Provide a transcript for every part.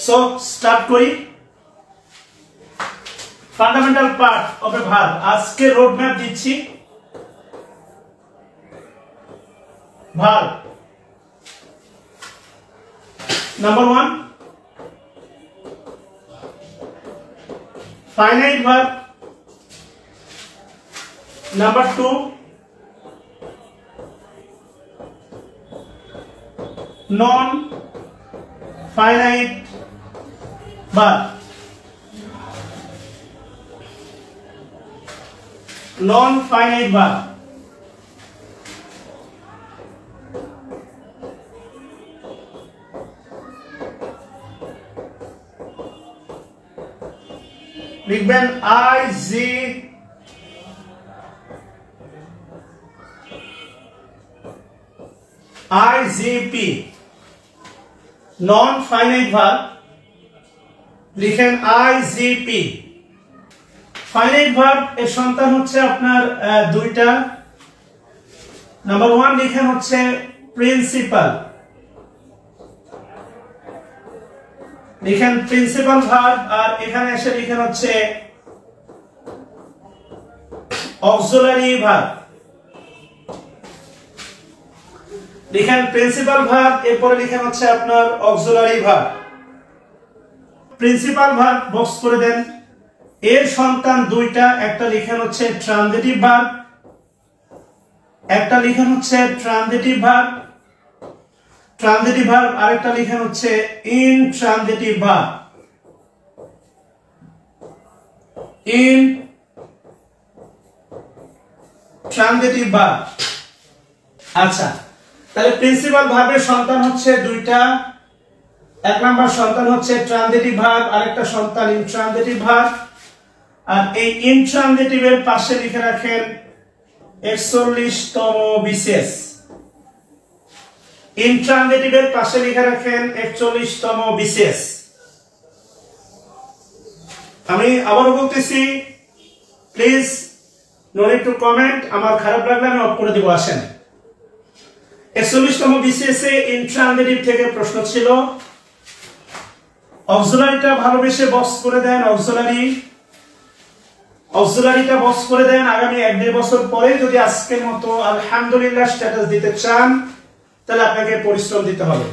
So start করি fundamental part of A verb আজকে road map দিচ্ছি verb number 1 finite verb number 2 non finite verb non finite verb লিখবেন IGP non finite verb লিখেন IGP finite verb এর সন্তান হচ্ছে আপনার দুইটা নাম্বার 1 লিখেন হচ্ছে প্রিন্সিপাল লিখেন প্রিন্সিপাল ভার্ব আর এখানে এসে লিখেন হচ্ছে অক্সিলারি ভার্ব লিখেন প্রিন্সিপাল ভার্ব এরপরে লিখেন হচ্ছে আপনার auxiliary verb principal verb box করে দেন এর সন্তান দুইটা একটা লিখেন হচ্ছে ট্রানজিটিভ ভার্ব একটা লিখেন হচ্ছে ট্রানজিটিভ ভার্ব ট্রানজিটিভ ভার্ব আরেকটা লিখেন হচ্ছে ইনট্রানজিটিভ ভার্ব ইনট্রানজিটিভ ভার্ব আচ্ছা তাহলে প্রিন্সিপাল ভার্বের সন্তান হচ্ছে দুইটা এক নাম্বার সন্তান হচ্ছে ট্রানজিটিভ ভার্ব আরেকটা সন্তান ইনট্রানজিটিভ ভার্ব আর এই ইনট্রানজিটিভ এর পাশে লিখে রাখেন 41তম বিশেষ ইনট্রানজিটিভ এর পাশে লিখে রাখেন 41তম বিশেষ আমি আবারো বলতেছি please no need to comment আমার খারাপ লাগলে আমি অফ করে দিব আসেন 41তম বিশেষে ইনট্রানজিটিভ থেকে প্রশ্ন ছিল অক্সিলারিটা ভালোবেসে বক্স করে দেন অক্সিলারিটা বক্স করে দেন আগামী 1-1.5 বছর পরে যদি আজকের মতো আলহামদুলিল্লাহ স্ট্যাটাস দিতে চান তাহলে আপনাকে পরিশ্রম দিতে হবে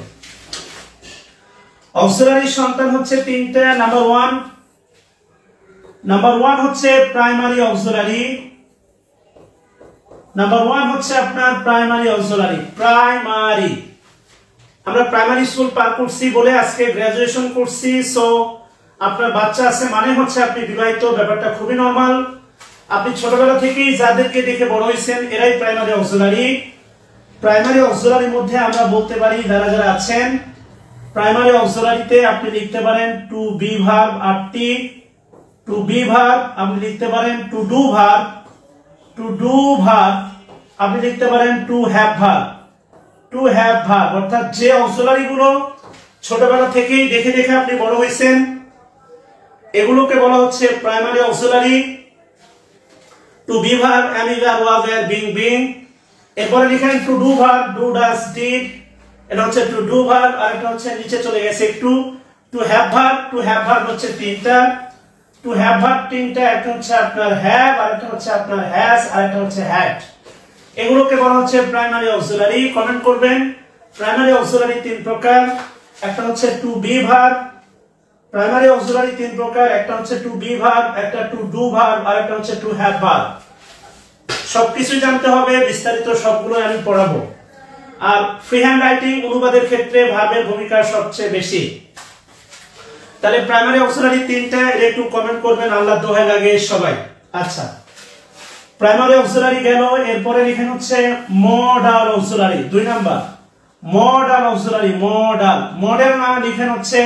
অক্সিলারি সন্তান হচ্ছে তিনটা নাম্বার 1 হচ্ছে প্রাইমারি অক্সিলারি নাম্বার 1 হচ্ছে আপনার প্রাইমারি অক্সিলারি প্রাইমারি আমরা প্রাইমারি স্কুল পার করছি বলে আজকে গ্রাজুয়েশন করছি সো আপনার বাচ্চা আছে মানে হচ্ছে আপনি বিবাহিত ব্যাপারটা খুবই নরমাল আপনি ছোটবেলা থেকেই যাদেরকে দেখে বড় হইছেন এরাই প্রাইমারি অক্সিলারি প্রাইমারি অক্সিলারির মধ্যে আমরা বলতে পারি যারা যারা আছেন প্রাইমারি অক্সিলারিতে আপনি লিখতে পারেন টু বি ভার্ব আরটি টু বি ভার্ব আপনি লিখতে পারেন টু ডু ভার্ব আপনি লিখতে পারেন টু হ্যাভ ভার্ব অর্থাৎ যে অক্সিলারি গুলো ছোটবেলা থেকেই দেখে দেখে আপনি বড় হইছেন এগুলোকে বলা হচ্ছে primary auxiliary to be verb am is was were being এরপরে লিখেন to do verb do does did এটা হচ্ছে টু ডু ভার্ব আর এটা হচ্ছে নিচে চলে গেছে একটু টু হ্যাভ ভার্ব হচ্ছে তিনটা টু হ্যাভ ভার্ব তিনটা একটা হচ্ছে আপনার হ্যাভ আর একটা হচ্ছে আপনার হ্যাজ আর একটা হচ্ছে হ্যাড এগুলোকে বলা হচ্ছে প্রাইমারি অক্সিলারি কমেন্ট করবেন প্রাইমারি অক্সিলারি তিন প্রকার একটা হচ্ছে to be verb primary auxiliary তিন প্রকার একটা হচ্ছে টু বি ভার্ব একটা টু ডু ভার্ব আর একটা হচ্ছে টু হ্যাভ ভার্ব সবকিছু জানতে হবে বিস্তারিত সবগুলো আমি পড়াবো আর ফ্রি হ্যান্ড রাইটিং অনুবাদের ক্ষেত্রে ভার্বের ভূমিকা সবচেয়ে বেশি তাহলে প্রাইমারি অক্সিলারি তিনটা একটু কমেন্ট করবেন আল্লাহ দোহাই লাগে সবাই আচ্ছা প্রাইমারি অক্সিলারি গেল এরপরে লিখেন হচ্ছে modal auxiliary 2 number modal auxiliary model না লিখেন হচ্ছে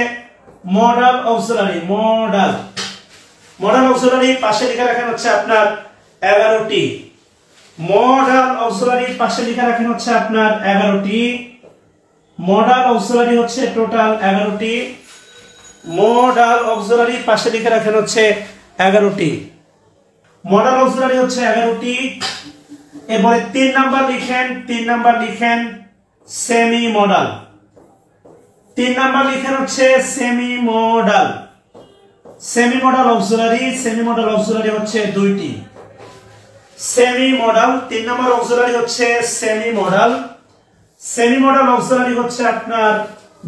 মডাল অক্সিলারি পাশে লিখে রাখেন হচ্ছে আপনার 11টি মডাল অক্সিলারি পাশে লিখে রাখেন হচ্ছে আপনার 11টি মডাল অক্সিলারি হচ্ছে টোটাল 11টি মডাল অক্সিলারি পাশে লিখে রাখেন হচ্ছে 11টি মডাল অক্সিলারি হচ্ছে 11টি এরপরে 3 নাম্বার লিখেন সেমি মডাল 3 নাম্বার লিখেন হচ্ছে semi modal. Semi modal auxiliary হচ্ছে দুইটি। সেমি মডাল 3 নাম্বার অক্সিলারি হচ্ছে সেমি মডাল অক্সিলারি হচ্ছে আপনার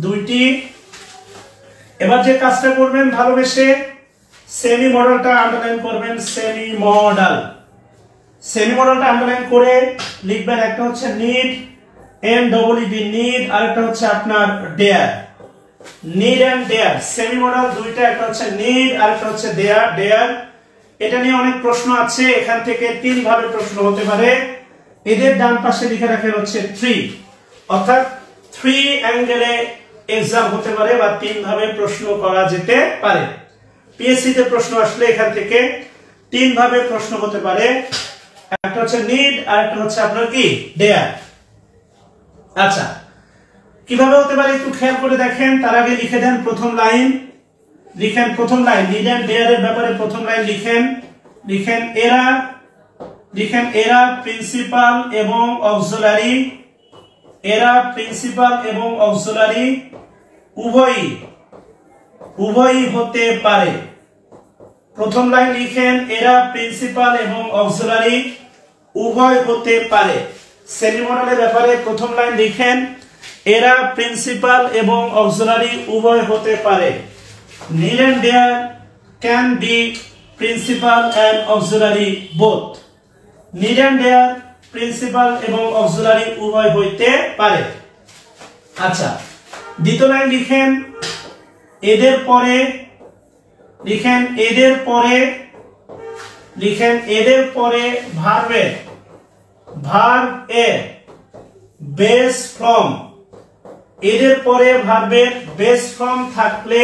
দুইটি। এবার যে কাজটা করবেন ভালোবেসে সেমি মডালটা আন্ডারলাইন করবেন। সেমি মডালটা আন্ডারলাইন করে লিখবেন একটা হচ্ছে নিড NEED নিড, আর একটা হচ্ছে আপনার dare. Need and dare semi modal দুইটা, একটা হচ্ছে নিড আর একটা হচ্ছে ডেয়ার। এটা নিয়ে অনেক প্রশ্ন আছে, এখান থেকে 3 ভাবে প্রশ্ন হতে পারে। এদের ডান পাশে লিখে রাখেন হচ্ছে 3, অর্থাৎ 3 অ্যাঙ্গেলে एग्जाम होते पारे বা 3 ভাবে প্রশ্ন করা যেতে পারে। পিএসসি তে প্রশ্ন আসলে এখান থেকে 3 ভাবে প্রশ্ন হতে পারে, একটা হচ্ছে নিড আর একটা হচ্ছে আপনার কি ডেয়ার। আচ্ছা, কিভাবে হতে পারে একটু খেয়াল করে দেখেন। তার আগে লিখে দেন প্রথম লাইন, নিড এন্ড ডেয়ার এর ব্যাপারে প্রথম লাইন লিখেন এরা প্রিন্সিপাল এবং অক্সিলারি উভয়ই হতে পারে। প্রথম লাইন লিখেন এরা প্রিন্সিপাল এবং অক্সিলারি উভয় হতে পারে। সেমি মডেলের ব্যাপারে প্রথম লাইন লিখেন এরা প্রিন্সিপাল এবং অক্সিলারি উভয় হতে পারে। Need and dare can be principal and auxiliary both. Need and dare principal এবং অক্সিলারি উভয় হইতে পারে। আচ্ছা, দ্বিতীয় লাইন লিখেন এদের পরে ভার্বের বেস ফর্ম, এদের পরে ভার্বের বেস ফর্ম থাকলে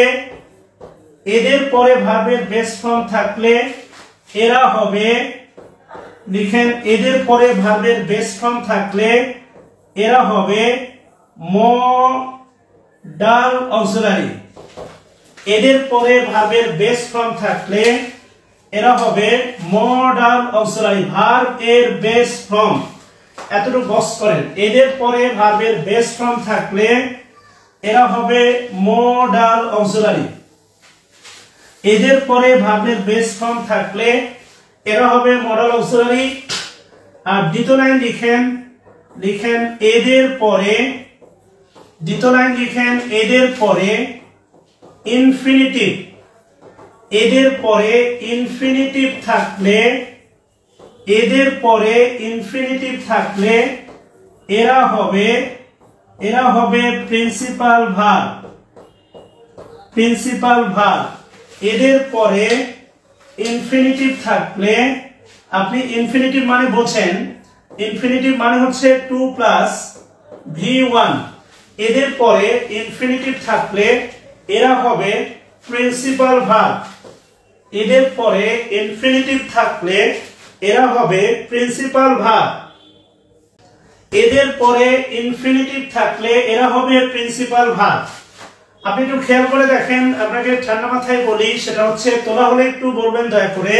এরা হবে, লিখেন এদের পরে ভার্বের বেস ফর্ম থাকলে এরা হবে মডাল অক্সিলারি। এদের পরে ভার্বের বেস ফর্ম থাকলে এরা হবে মডাল অক্সিলারি। ভার্ব এর বেস ফর্ম, এতটুকু বক্স করেন, এদের পরে ভার্বের বেস ফর্ম থাকলে এরা হবে মডাল অক্সিলারি। এদের পরে ভার্বের বেস ফর্ম থাকলে এরা হবে মডাল অক্সিলারি। আর দ্বিতীয় লাইন লিখেন এদের পরে, দ্বিতীয় লাইন লিখেন এদের পরে ইনফিনিটিভ, এদের পরে ইনফিনিটিভ থাকলে, এদের পরে ইনফিনিটিভ থাকলে এরা হবে প্রিন্সিপাল ভার্ব। এদের পরে ইনফিনিটিভ থাকলে, আপনি ইনফিনিটিভ মানে বোঝেন, ইনফিনিটিভ মানে হচ্ছে 2 প্লাস V1। এদের পরে ইনফিনিটিভ থাকলে এরা হবে প্রিন্সিপাল ভার্ব। এদের পরে ইনফিনিটিভ থাকলে এরা হবে প্রিন্সিপাল ভার্ব। এদের পরে ইনফিনিটিভ থাকলে এরা হবে প্রিন্সিপাল ভার্ব। আপনি একটু খেয়াল করে দেখেন, আপনাকে ঠান্ডা মাথায় বলি, সেটা হচ্ছে তোলা হলে একটু বলবেন দয়া করে।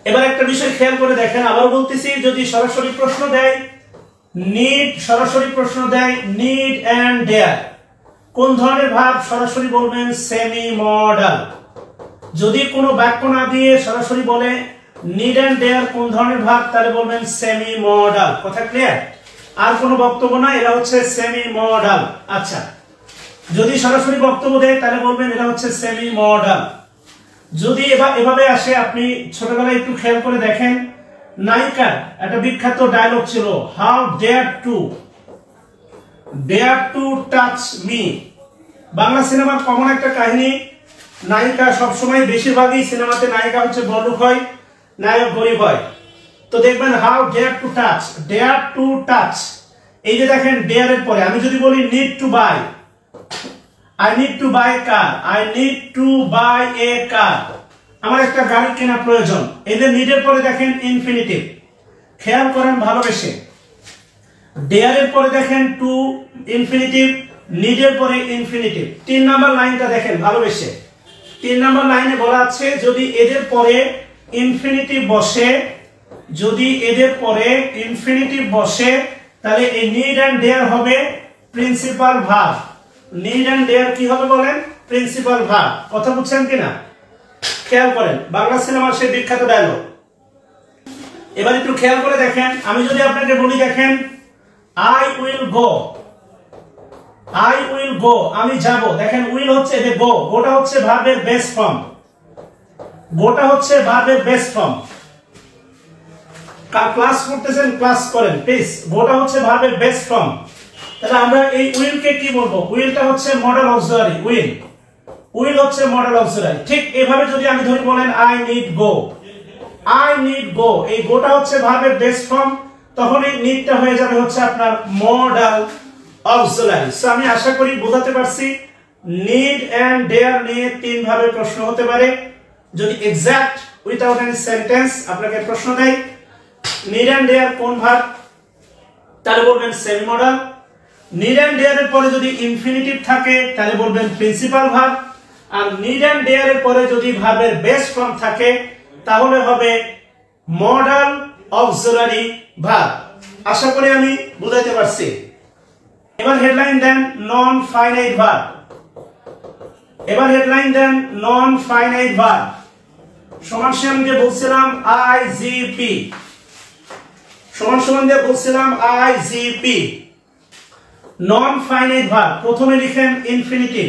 এবার একটা বিষয় খেয়াল করে দেখেন, আবার বলতেছি, যদি সরাসরি প্রশ্ন দেয় নিড এন্ড ডেয়ার, কোন ধরনের ভার্ব সরাসরি বলবেন সেমি মডাল। যদি কোনো বাক্য না দিয়ে সরাসরি বলে নিড এন্ড ডেয়ার কোন ধরনের ভার্ব, তাহলে বলবেন সেমি মডাল। কথা ক্লিয়ার? আর কোনো বক্তব্য না, এরা হচ্ছে সেমি মডাল। আচ্ছা, যদি সরাসরি বক্তব্য দেয় তাহলে বলবেন এরা হচ্ছে সেমি মডাল। যদি এভাবে আসে, আপনি ছোটবেলায় একটু খেয়াল করে দেখেন, নায়িকার একটা বিখ্যাত ডায়লগ ছিল, how dare to touch me. Bangla সিনেমার কমন একটা কাহিনী, নায়িকা সবসময়, বেশিরভাগই সিনেমাতে নায়িকা হচ্ছে বড়লোক হয়, নায়ক গরিব হয়। তো দেখবেন হাউ ডেয়ার টু টাচ, এই যে দেখেন ডেয়ার এর পরে আমি যদি বলি need to buy, I need to buy a car, I need to buy a car, আমার একটা গাড়ি কেনা প্রয়োজন। এদের নিডের পরে দেখেন ইনফিনিটিভ, খেয়াল করেন ভালোবেসে। ডেয়ার এর পরে দেখেন টু ইনফিনিটিভ, নিডের পরে ইনফিনিটিভ। 3 নাম্বার লাইনটা দেখেন ভালোবেসে। 3 নাম্বার লাইনে বলা আছে যদি এদের পরে ইনফিনিটিভ বসে, তাহলে এই নিড এন্ড ডেয়ার হবে principal verb. Need and dare কি হবে বলেন? Principal verb. কথা বুঝছেন কিনা? খেয়াল করেন, বাংলা সিনেমার সেই বিখ্যাত ডায়লগ। এবার একটু খেয়াল করে দেখেন, আমি যদি আপনাকে বলি দেখেন, I will go, I will go, আমি যাব। দেখেন উইল হচ্ছে যে গো, গোটা হচ্ছে ভার্বের বেস ফর্ম, গোটা হচ্ছে ভার্বের বেস ফর্ম। ক্লাস করতেছেন, ক্লাস করেন প্লিজ। গোটা হচ্ছে ভার্বের বেস ফর্ম। তাহলে আমরা এই উইল কে কি বলবো? উইলটা হচ্ছে মডেল অক্সিলারি। উইল, উইল হচ্ছে মডেল অক্সিলারি। ঠিক এভাবে যদি আমি ধরি বলেন I need go, I need go, এই গোটা হচ্ছে ভার্বের বেস ফর্ম, তখন এই নিডটা হয়ে যাবে হচ্ছে আপনার মডেল অক্সিলারি। সো আমি আশা করি বোঝাতে পারছি। নিড এন্ড ডেয়ার নিয়ে তিন ভাবে প্রশ্ন হতে পারে। যদি এক্সাক্ট উইদাউট এনি সেন্টেন্স আপনাকে প্রশ্ন দেয় নিড এন্ড ডেয়ার কোন ভার্ব, তাহলে বলবেন semi modal. Need and dare এর পরে যদি ইনফিনিটিভ থাকে তাহলে বলবেন প্রিন্সিপাল ভার্ব। আর নিড এন্ড ডেয়ার এর পরে যদি ভার্বের বেস ফর্ম থাকে তাহলে হবে মডেল অক্সিলারি ভার্ব। আশা করি আমি বুঝাইতে পারছি। এবার headline then non finite verb. এবার headline then non finite verb. সমান সমান দিয়ে বলছিলাম আইজিপি, সমান সমান দিয়ে বলছিলাম আইজিপি। নন ফাইনাইট ভার্ব প্রথমে লিখেন ইনফিনিটিভ,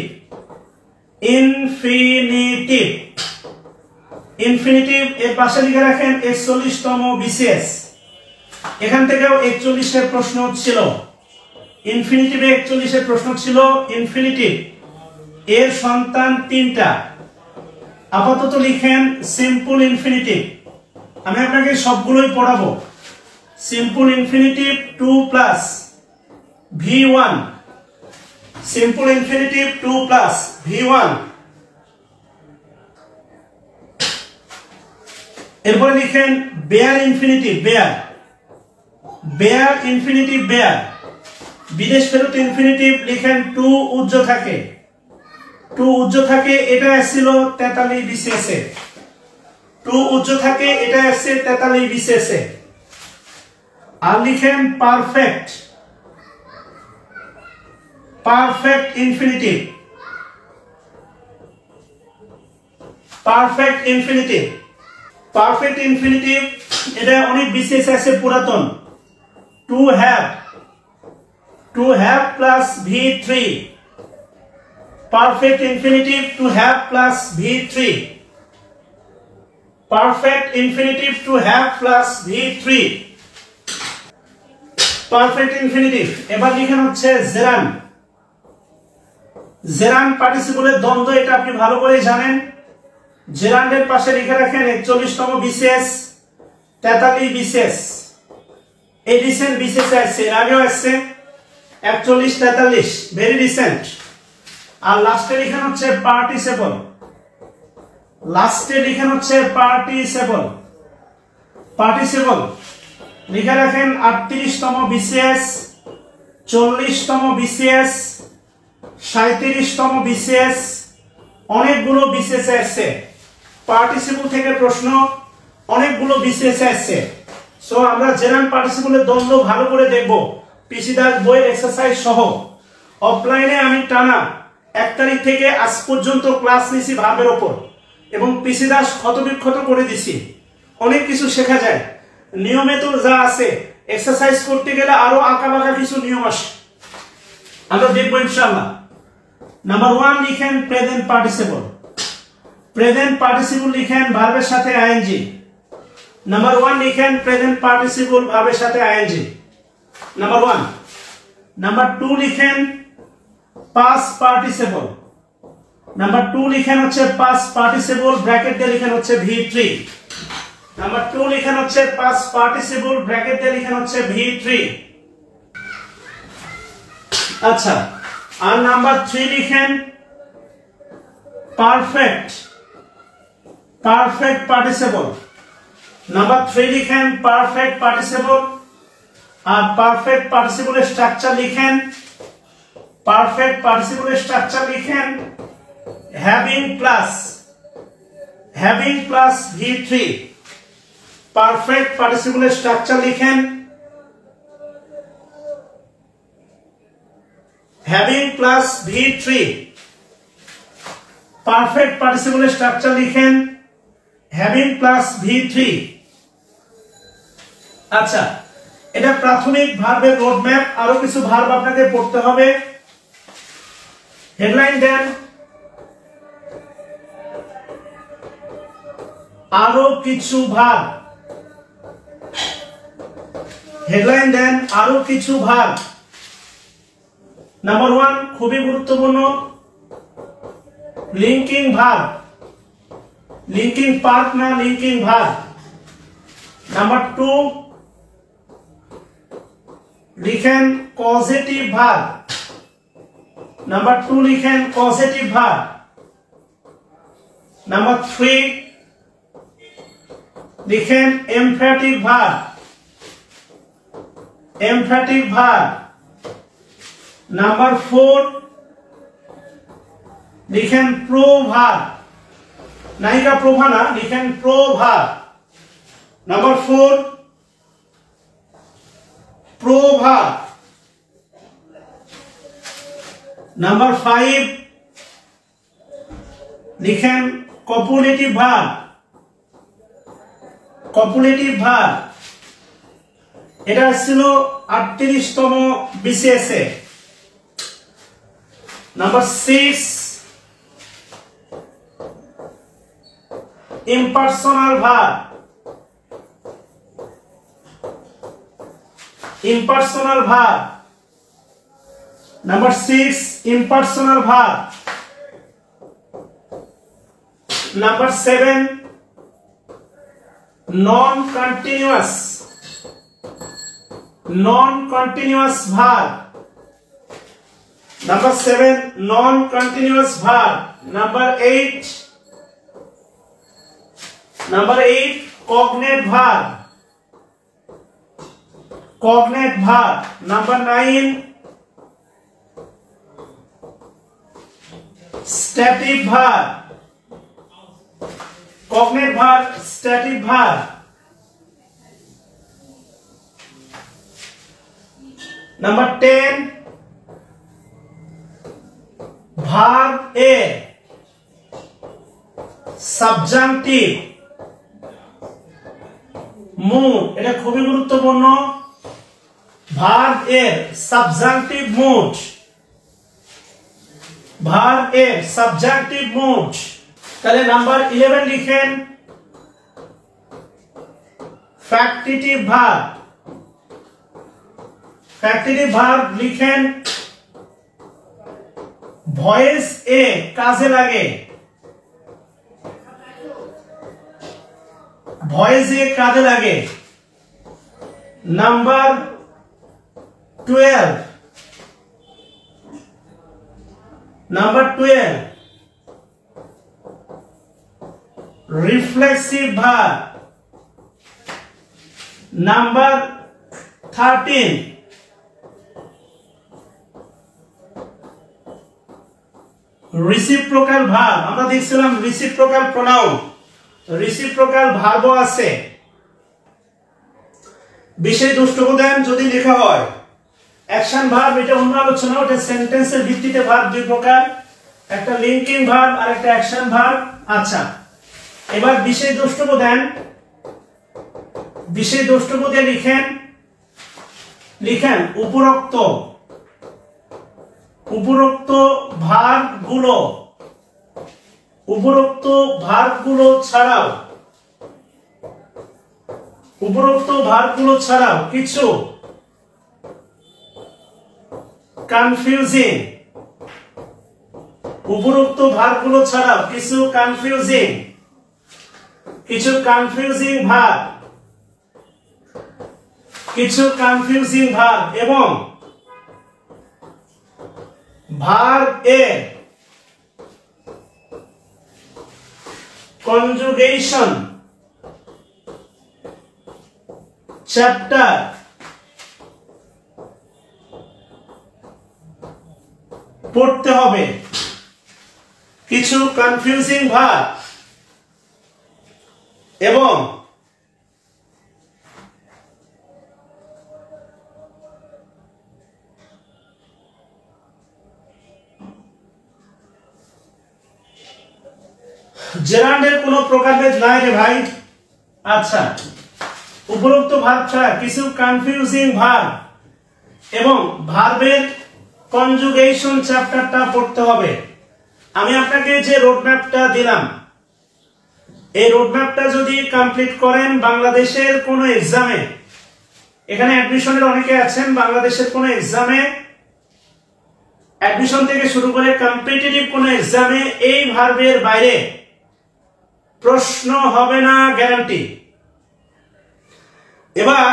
ইনফিনিটিভ, ইনফিনিটিভ এর পাশে লিখে রাখেন 41তম বিসিএস। এখান থেকেও 41 এর প্রশ্ন ছিল, ইনফিনিটিভে 41 এর প্রশ্ন ছিল। ইনফিনিটিভ এর সন্তান তিনটা। আপাতত লিখেন সিম্পল ইনফিনিটিভ, আমি আপনাকে সবগুলোই পড়াবো। Simple infinitive 2 plus V1, simple infinitive 2 plus V1। এরপরে লিখেন bare infinitive, bare, bare infinitive bare. বিদেশ ফেরত ইনফিনিটিভ লিখেন টু উজ্জ থাকে, টু উজ্জ থাকে, এটা আসছিল 43 বিসিএস এ। টু উজ্জ থাকে, এটা আসছে 43 বিসিএস এ। আর লিখেন perfect, perfect infinitive, perfect infinitive, perfect infinitive. এটা অনেক বিসিএস আছে পুরাতন। To have, to have plus V3, perfect infinitive to have plus V3, perfect infinitive to have plus V3, perfect infinitive. এবার লিখেন হচ্ছে জেরান, জেরান পার্টিসিপলের দ্বন্দ্ব, এটা আপনি ভালো করে জানেন। জেরান্ডের পাশে লিখে রাখেন 41তম বিসিএস, 43 বিসিএস। এই রিসেন্ট বিসিএস আসছে, এর আগেও আসছে 41 43, ভেরি রিসেন্ট। আর লাস্টে লিখেন হচ্ছে পার্টিসিপল, লাস্টে লিখেন হচ্ছে পার্টিসিপল, পার্টিসিপল লিখে রাখেন 38তম বিসিএস, 40তম বিসিএস, 37তম বিসিএস। অনেকগুলো বিসিএস আসছে, পার্টিসিপল থেকে প্রশ্ন অনেকগুলো বিসিএস আসছে। সো আমরা জেনারেল পার্টিসিপলের দ্বন্দ্ব ভালো করে দেখব পিসি দাস বইয়ের এক্সারসাইজ সহ। অফলাইনে আমি টানা 1 তারিখ থেকে আজ পর্যন্ত ক্লাস নিছি ভার্বের উপর, এবং পিসি দাস ক্ষতবিক্ষত করে দিছি। অনেক কিছু শেখা যায়, নিয়মে তো যা আছে, এক্সারসাইজ করতে গেলে আরো আঁকাবাঁকা কিছু নিয়ম আসে, আমরা দেখবো ইনশাআল্লাহ। নাম্বার 1 লিখেন প্রেজেন্ট পার্টিসিপল, প্রেজেন্ট পার্টিসিপল লিখেন ভার্বের সাথে আইএনজি। নাম্বার 1 লিখেন প্রেজেন্ট পার্টিসিপল ভার্বের সাথে আইএনজি, নাম্বার 1। নাম্বার 2 লিখেন পাস্ট পার্টিসিপল, নাম্বার 2 লিখেন হচ্ছে পাস্ট পার্টিসিপল, ব্র্যাকেট দিয়ে লিখেন হচ্ছে V3। নাম্বার 2 লিখেন হচ্ছে পাস্ট পার্টিসিপল, ব্র্যাকেট দিয়ে লিখেন হচ্ছে V3। আচ্ছা, আর নাম্বার 3 লিখেন পারফেক্ট, পারফেক্ট পার্টিসিপল। নাম্বার 3 লিখেন পারফেক্ট পার্টিসিপল। আর পারফেক্ট পার্টিসিপলের স্ট্রাকচার লিখেন, পারফেক্ট পার্টিসিপলের স্ট্রাকচার লিখেন having plus, having plus V3। Perfect পার্টিসিপলের স্ট্রাকচার লিখেন হ্যাভিং প্লাস V3 পারফেক্ট পার্টিসিপলের স্ট্রাকচার লিখেন হ্যাভিং প্লাস V3। আচ্ছা, এটা প্রাথমিক ভার্বের রোডম্যাপ। আরো কিছু ভার্ব আপনাকে পড়তে হবে। হেডলাইন দেন আরো কিছু ভার্ব। হেডলাইন দেন আরো কিছু ভার্ব। নাম্বার 1 খুবই গুরুত্বপূর্ণ, লিঙ্কিং ভার্ব, লিঙ্কিং পার্ট না লিঙ্কিং ভার্ব। নাম্বার 2 লিখেন কজেটিভ ভার্ব। নাম্বার 2 লিখেন কজেটিভ ভার্ব। নাম্বার 3 লিখেন emphatic verb, emphatic verb. Number 4 লিখেন প্রোভার্ব, নায়িকা প্রভা না, লিখেন প্রোভার্ব। Number 4 proverb. নাম্বার 5 লিখেন কপুলেটিভ ভার্ব, কপুলেটিভ ভার্ব। এটা ছিল 38তম বিসিএস এ। Number 6 impersonal verb, impersonal verb. Number 6 impersonal verb. Number 7 non-continuous, non-continuous verb. Number 7 non-continuous verb. Number 8 cognate verb, cognate verb. Number 9 static verb, cognate verb, static verb. Number 10 verb A, subjunctive mood. এটা খুবই গুরুত্বপূর্ণ, verb এর subjunctive mood, verb এর subjunctive mood. তাহলে number 11 লিখেন factitive verb, factitive verb লিখেন voice এ কাজে লাগে, ভয়েস এ কাজে লাগে। Number 12 reflexive verb. Number 13 reciprocal verb. আমরা দেখছিলাম reciprocal pronoun, reciprocal verb আছে। বিশেষ দ্রষ্টব্য যদি লেখা হয় অ্যাকশন ভার্ব, এটা অন্য আলোচনা, ওটা সেন্টেন্সের ভিত্তিতে ভার্ব দুই প্রকার, একটা লিঙ্কিং ভার্ব আর একটা অ্যাকশন ভার্ব। আচ্ছা, এবার বিশেষ দ্রষ্টব্য দেন, বিশেষ দ্রষ্টব্য দিয়ে লিখেন উপরোক্ত, উপরোক্ত ভার্বগুলো, উপরোক্ত ভার্বগুলো ছাড়াও, উপরোক্ত ভার্বগুলো ছাড়াও কিছু কনফিউজিং, উপরোক্ত ভার্বগুলো ছাড়াও কিছু কনফিউজিং, কিছু কনফিউজিং ভার্ব, কিছু কনফিউজিং ভার্ব এবং ভার্ব এর কনজুগেশন চ্যাপ্টার পড়তে হবে। কিছু কনফিউজিং ভার্ব এবং জেরান্ডের কোনো প্রকারভেদ নাই রে ভাই। আচ্ছা, উপরোক্ত ভার্ব ছাড়া কিছু কনফিউজিং ভার্ব এবং ভার্বের কনজুগেশন চ্যাপ্টারটা পড়তে হবে। আমি আপনাকে যে রোডম্যাপটা দিলাম, এই রোডম্যাপটা যদি কমপ্লিট করেন বাংলাদেশের কোনো এক্সামে, এখানে অ্যাডমিশনের অনেকে আছেন, বাংলাদেশের কোনো এক্সামে অ্যাডমিশন থেকে শুরু করে কম্পিটিটিভ কোনো এক্সামে এই ভার্বের বাইরে প্রশ্ন হবে না, গ্যারান্টি। এবার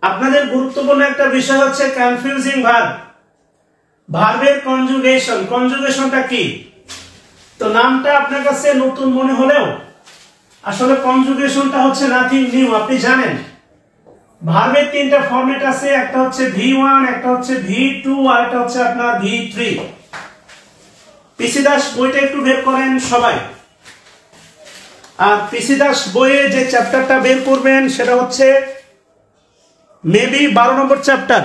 আপনাদের গুরুত্বপূর্ণ একটা বিষয় হচ্ছে কনফিউজিং ভার্ব, ভার্বের কনজুগেশন। কনজুগেশনটা কি? তো নামটা আপনার কাছে নতুন মনে হলেও আসলে কনজুগেশনটা হচ্ছে নাথিং নিউ। আপনি জানেন ভার্বের তিনটা ফরম্যাট আছে, একটা হচ্ছে V1, একটা হচ্ছে V2, আর একটা হচ্ছে আপনার V3। পিসি দাস বইটা একটু বের করেন সবাই। আর পিসি দাস বইয়ে যে চ্যাপ্টারটা বের করবেন সেটা হচ্ছে maybe 12 number chapter.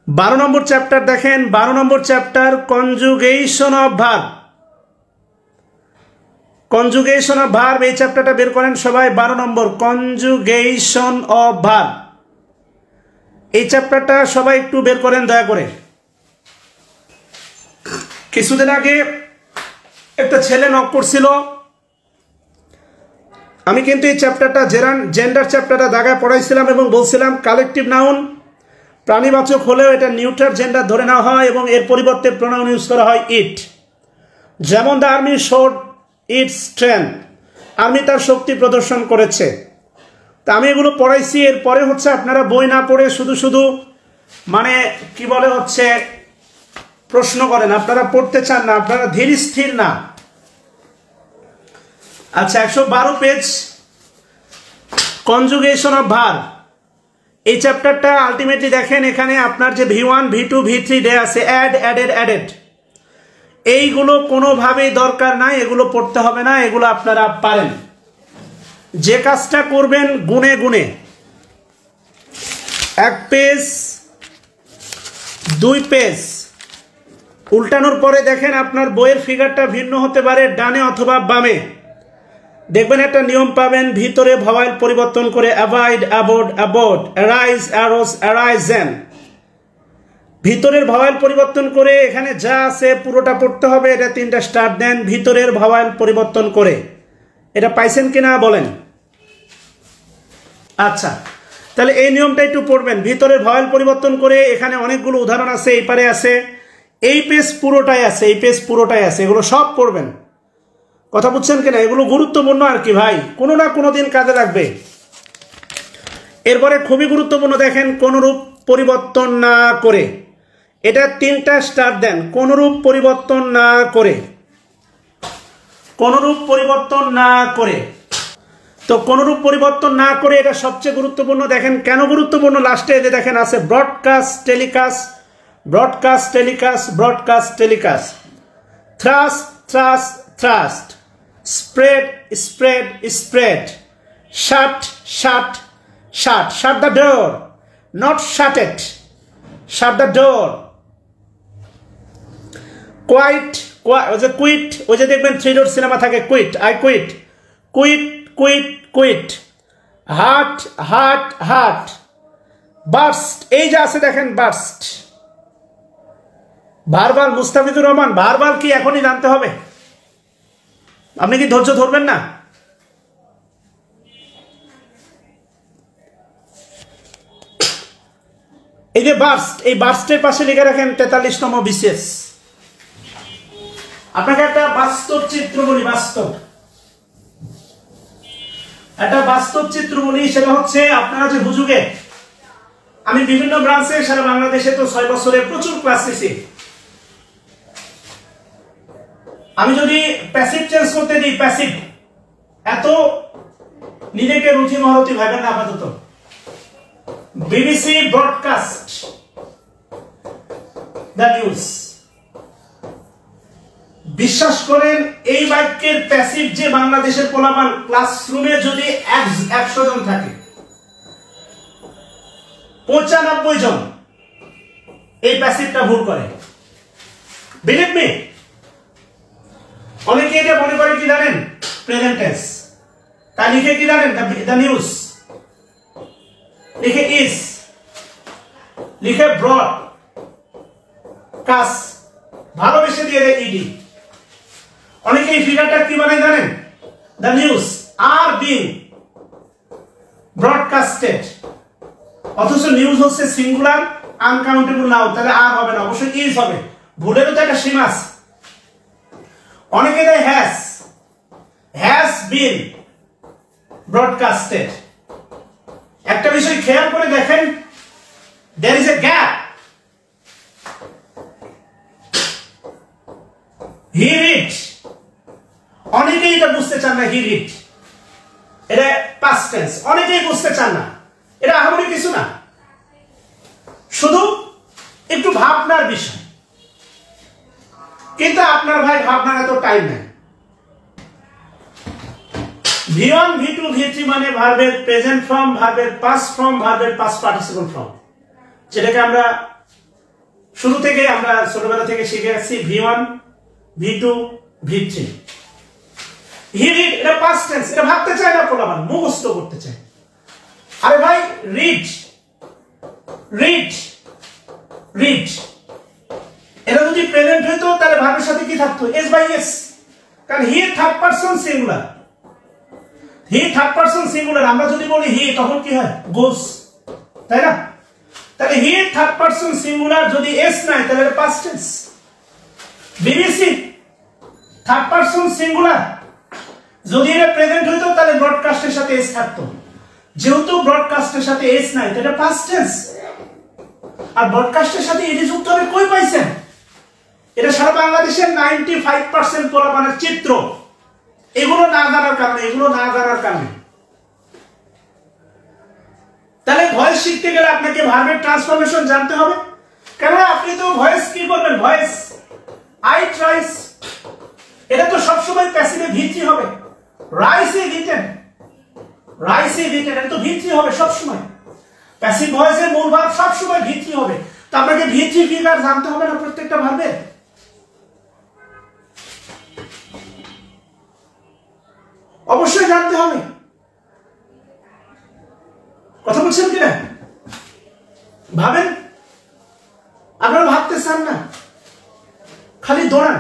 12 number chapter দেখেন, 12 number chapter conjugation of verb. Conjugation of verb এই চ্যাপ্টারটা বের করেন সবাই। 12 নম্বর কনজুগেশন অফ ভার্ব, এই চ্যাপ্টারটা সবাই একটু বের করেন দয়া করে। কিছুদিন আগে একটা ছেলে নক করছিল, আমি কিন্তু এই চ্যাপ্টারটা জেন্ডার চ্যাপ্টারটা দাগায় পড়াইছিলাম এবং বলছিলাম কালেকটিভ নাউন প্রাণীবাচক হলেও এটা নিউট্রাল জেন্ডার ধরে নেওয়া হয় এবং এর পরিবর্তে প্রোনাউন ইউজ করা হয় ইট। যেমন the army showed it's strength, army তার শক্তি প্রদর্শন করেছে। তা আমি এগুলো পড়াইছি। এরপরে হচ্ছে আপনারা বই না পড়ে শুধু শুধু মানে কি বলে হচ্ছে প্রশ্ন করেন, আপনারা পড়তে চান না, আপনারা ধীর স্থির না। আচ্ছা, 112 পেজ কনজুগেশন অফ ভার্ব, এই চ্যাপ্টারটা আলটিমেটলি দেখেন এখানে আপনার যে V1, V2, V3 দেয়া আছে, অ্যাডেড, এইগুলো কোনোভাবেই দরকার নাই, এগুলো পড়তে হবে না, এগুলো আপনারা পারেন। যে কাজটা করবেন গুনে গুনে, 1 পেজ 2 পেজ উল্টানোর পরে দেখেন আপনার বইয়ের ফিগারটা ভিন্ন হতে পারে, ডানে অথবা বামে। দেখবেন একটা নিয়ম পাবেন, ভিতরে ভাওয়াল পরিবর্তন করে অ্যাভয়েড, অ্যাবোড, অ্যারাইজ, অ্যারোস, অ্যারাইজেন। ভিতরের ভাওয়াল পরিবর্তন করে এখানে যা আছে পুরোটা পড়তে হবে। এটা 3টা স্টার দেন, ভিতরের ভাওয়াল পরিবর্তন করে। এটা পাইছেন কিনা বলেন? আচ্ছা, তাহলে এই নিয়মটা একটু পড়বেন, ভিতরের ভাওয়াল পরিবর্তন করে। এখানে অনেকগুলো উদাহরণ আছে, এই পারে আছে, এই পেজ পুরোটাই আছে, এই পেজ পুরোটাই আছে, এগুলো সব পড়বেন। কথা বুঝছেন কিনা? এগুলো গুরুত্বপূর্ণ আর কি ভাই, কোনো না কোনো দিন কাজে লাগবে। এরপরে খুবই গুরুত্বপূর্ণ দেখেন, কোনরূপ পরিবর্তন না করে, এটা 3টা স্টার দেন, কোনরূপ পরিবর্তন না করে, কোনরূপ পরিবর্তন না করে। তো কোনরূপ পরিবর্তন না করে এটা সবচেয়ে গুরুত্বপূর্ণ। দেখেন কেন গুরুত্বপূর্ণ, লাস্টে যে দেখেন আছে broadcast, telecast, broadcast, telecast, broadcast, telecast, thrust, thrust, thrust, spread, spread, spread, shut, shut, shut, shut the door, not shut it, shut the door, quite, ওই যে কুইট, ওই যে দেখবেন 3 ডট সিনেমা থাকে, quit, I quit, quit, quit, quit, hurt, hurt, hurt, burst, এই যে আছে দেখেন burst. Verbal, Mustafizur Rahman, verbal কি এখনই জানতে হবে? আপনি কি ধৈর্য ধরবেন না? এই যে বার্স্ট, এই বার্স্টের পাশে লিখে রাখেন 43তম বিশেষ। আপনাকে একটা বাস্তব চিত্র বলি, একটা বাস্তব চিত্র বলি। সেটা হচ্ছে আপনারা যে হুজুগে, আমি বিভিন্ন ব্রাঞ্চে সারা বাংলাদেশে তো 6 বছরে প্রচুর ক্লাস নিছি। আমি যদি প্যাসিভ চেঞ্জ করতে দিই, প্যাসিভ, এত নিজেকে রুচি মহারতি ভাবেন না আপাতত। বিবিসি ব্রডকাস্ট দ্য নিউজ, বিশ্বাস করেন এই বাক্যের প্যাসিভ যে বাংলাদেশের পোলাপান ক্লাসরুমে যদি 100 জন থাকে, 95 জন এই প্যাসিভটা ভুল করে। বিলিভ মি, অনেকে এটা মনে করে কি জানেন, প্রেজেন্ট টেন্স। তা লিখে কি জানেন, দ্য নিউজ, লিখে ইজ, লিখে ব্রড কাস, ভালোবেসে দিয়ে দেয় ইডি। অনেকে এই ফিগারটা কি বানায় জানেন, দ্য নিউজ আর বিং ব্রডকাস্টেড, অথচ নিউজ হচ্ছে সিঙ্গুলার আনকাউন্টেবল নাউন, তাহলে আর হবে না, অবশ্যই ইজ হবে। ভুলেরও তো একটা সীমা আছে। অনেকে দেয় হ্যাজ বিন ব্রডকাস্টেড। একটা বিষয় খেয়াল করে দেখেন, there is a gap. He read, অনেকেই এটা বুঝতে চান না, he read এটা past tense, অনেকেই বুঝতে চান না। এটা আহামরি কিছু না, শুধু একটু ভাবনার বিষয়। কিন্তু আপনার ভাই ভাবনার এত টাইম নেই। V1 V2 V3 মানে ভার্বের প্রেজেন্ট ফর্ম, ভার্বের পাস্ট ফর্ম, ভার্বের পাস্ট পার্টিসিপল ফর্ম, যেটাকে আমরা শুরু থেকে আমরা ছোটবেলা থেকে শিখে আসছি। V1 V2 V3। He read এটা পাস্ট টেন্স, এটা ভাবতে চায় না, পোলাপান মুখস্থ করতে চায়। আরে ভাই রিড রিড রিড, এটা যদি প্রেজেন্ট হইতো তাহলে ভার্বের সাথে কি থাকতো, এস বাই এস, কারণ he third person singular. He third person singular, আমরা যদি বলি হি তখন কি হয়, গোস, তাই না? তাহলে হি থার্ড পারসন সিঙ্গুলার, যদি এস নাই তাহলে এটা past tense. BBC third person singular, যদি এটা প্রেজেন্ট হইতো তাহলে ব্রডকাস্টের সাথে এস থাকতো। যেহেতু ব্রডকাস্টের সাথে এস নাই তাহলে এটা পাস্ট টেন্স। আর ব্রডকাস্টের সাথে এডি যুক্ত হবে কই পাইছেন? এটা সারা বাংলাদেশের 95% পোলাপানের চিত্র। এগুলো না জানার কারণে, তাহলে ভয়েস শিখতে গেলে আপনাকে ভার্বের ট্রান্সফরমেশন জানতে হবে। কেন আপনি তো ভয়েস কি করবেন, ভয়েস আই ট্রাইস, এটা তো সবসময় প্যাসিভে ভিত্তি হবে। রাইস ইজ ইটেন, এটা তো ভিত্তি হবে সবসময়। প্যাসিভ ভয়েসের মূল ভার্ব সবসময় ভিত্তি হবে। তো আপনাকে ভিত্তি ফিগার জানতে হবে না প্রত্যেকটা ভার্বের? অবশ্যই জানতে হবে। কথা বলছেন কিনা? ভাবেন, আপনারা ভাবতে চান না, খালি দৌড়ান।